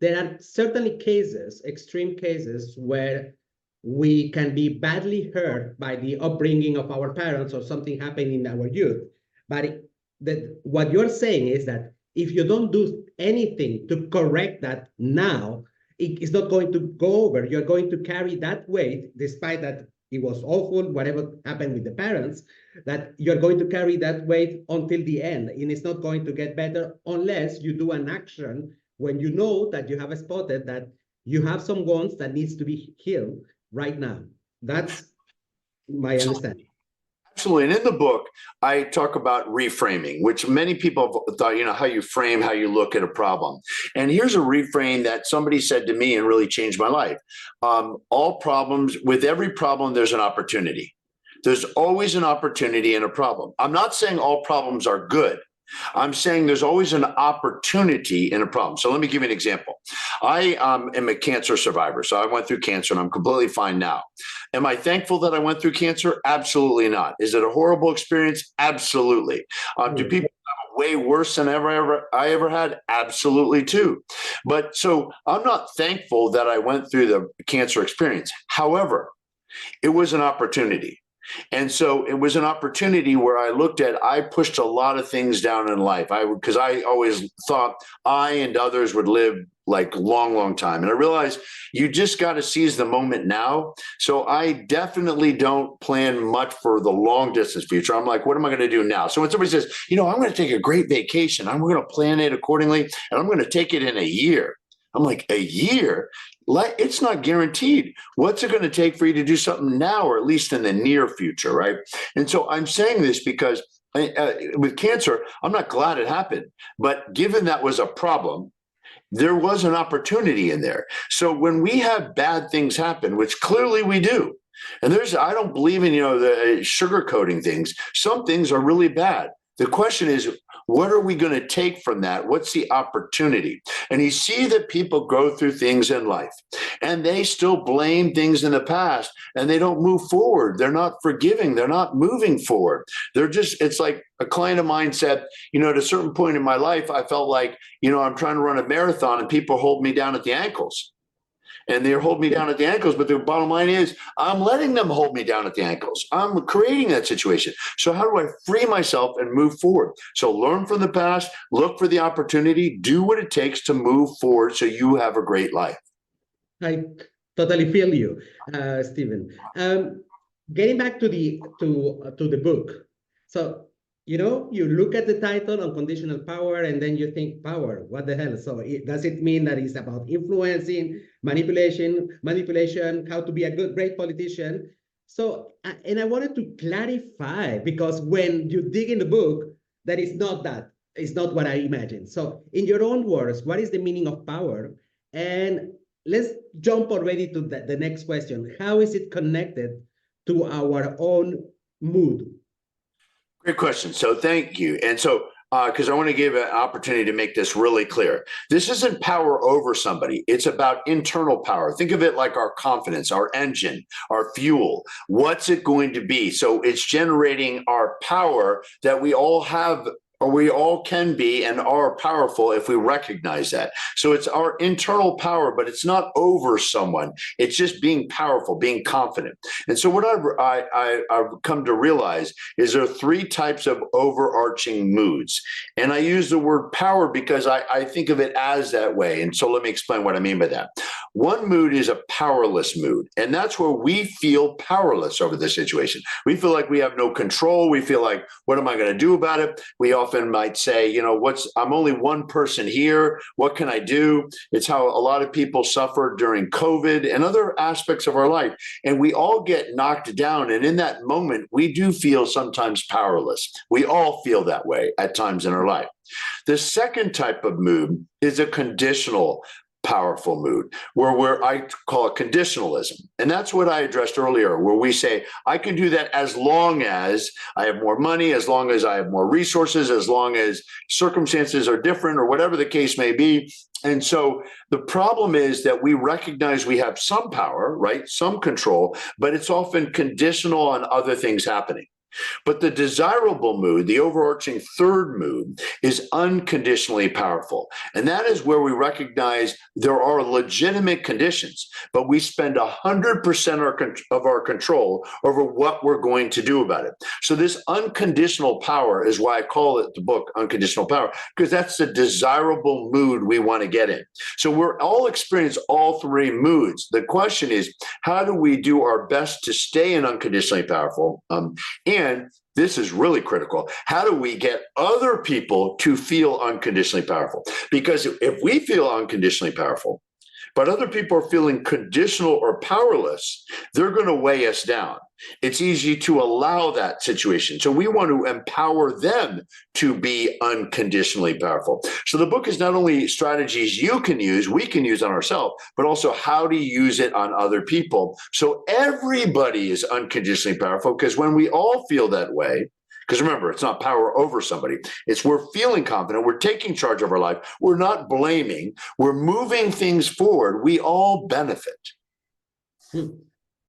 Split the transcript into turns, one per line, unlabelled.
There are certainly cases, extreme cases, where we can be badly hurt by the upbringing of our parents or something happened in our youth. But what you're saying is that if you don't do anything to correct that now, it's not going to go over. You're going to carry that weight, despite that it was awful, whatever happened with the parents, that you're going to carry that weight until the end. And it's not going to get better unless you do an action when you know that you have spotted that you have some wounds that needs to be healed right now. That's my understanding.
Absolutely. And in the book, I talk about reframing, which many people have thought, how you frame, how you look at a problem. And here's a reframe that somebody said to me and really changed my life. All problems, with every problem, there's an opportunity. There's always an opportunity in a problem. I'm not saying all problems are good. I'm saying there's always an opportunity in a problem. So let me give you an example. I am a cancer survivor. So I went through cancer and I'm completely fine now. Am I thankful that I went through cancer? Absolutely not. Is it a horrible experience? Absolutely. Do people have it way worse than I ever had? Absolutely too. But so I'm not thankful that I went through the cancer experience. However, it was an opportunity. And so it was an opportunity where I pushed a lot of things down in life. Because I always thought I and others would live like long, long time. And I realized you just got to seize the moment now. So I definitely don't plan much for the long distance future. I'm like, what am I going to do now? So when somebody says, I'm going to take a great vacation, I'm going to plan it accordingly, and I'm going to take it in a year. I'm like, a year? It's not guaranteed. What's it going to take for you to do something now, or at least in the near future, right? And so I'm saying this because with cancer, I'm not glad it happened. But given that was a problem, there was an opportunity in there. So when we have bad things happen, which clearly we do, and I don't believe in, the sugarcoating things. Some things are really bad. The question is, what are we going to take from that? What's the opportunity? And you see that people go through things in life and they still blame things in the past and they don't move forward. They're not forgiving. They're not moving forward. It's like a client of mine said, at a certain point in my life, I felt like, I'm trying to run a marathon and people hold me down at the ankles. And they hold me down at the ankles. But the bottom line is I'm letting them hold me down at the ankles. I'm creating that situation. So how do I free myself and move forward? So learn from the past, look for the opportunity, do what it takes to move forward so you have a great life.
I totally feel you, Steven. Getting back to the book. So, you look at the title, Unconditional Power, and then you think, power, what the hell? So does it mean that it's about influencing, manipulation, how to be a great politician? So, and I wanted to clarify, because when you dig in the book, that is not that. It's not what I imagined. So in your own words, what is the meaning of power? And let's jump already to the next question. How is it connected to our own mood?
Great question. So thank you. And so, because I want to give an opportunity to make this really clear. This isn't power over somebody. It's about internal power. Think of it like our confidence, our engine, our fuel. What's it going to be? So it's generating our power that we all have, or we all can be and are powerful if we recognize that. So it's our internal power, but it's not over someone. It's just being powerful, being confident. And so what I've come to realize is there are three types of overarching moods. And I use the word power because I think of it as that way. And so let me explain what I mean by that. One mood is a powerless mood. And that's where we feel powerless over the situation. We feel like we have no control. We feel like, what am I going to do about it? We often might say, I'm only one person here. What can I do? It's how a lot of people suffered during COVID and other aspects of our life. And we all get knocked down. And in that moment, we do feel sometimes powerless. We all feel that way at times in our life. The second type of mood is a conditional powerful mood, where I call it conditionalism. And that's what I addressed earlier, where we say, I can do that as long as I have more money, as long as I have more resources, as long as circumstances are different, or whatever the case may be. And so the problem is that we recognize we have some power, right? Some control, but it's often conditional on other things happening. But the desirable mood, the overarching third mood, is unconditionally powerful. And that is where we recognize there are legitimate conditions, but we spend 100% of our control over what we're going to do about it. So this unconditional power is why I call it the book Unconditional Power, because that's the desirable mood we want to get in. So we're all experience all three moods. The question is, how do we do our best to stay in unconditionally powerful? And this is really critical. How do we get other people to feel unconditionally powerful? Because if we feel unconditionally powerful, but other people are feeling conditional or powerless, they're going to weigh us down. It's easy to allow that situation. So we want to empower them to be unconditionally powerful. So the book is not only strategies you can use, we can use on ourselves, but also how to use it on other people. So everybody is unconditionally powerful, because when we all feel that way, because remember, it's not power over somebody. It's we're feeling confident. We're taking charge of our life. We're not blaming. We're moving things forward. We all benefit.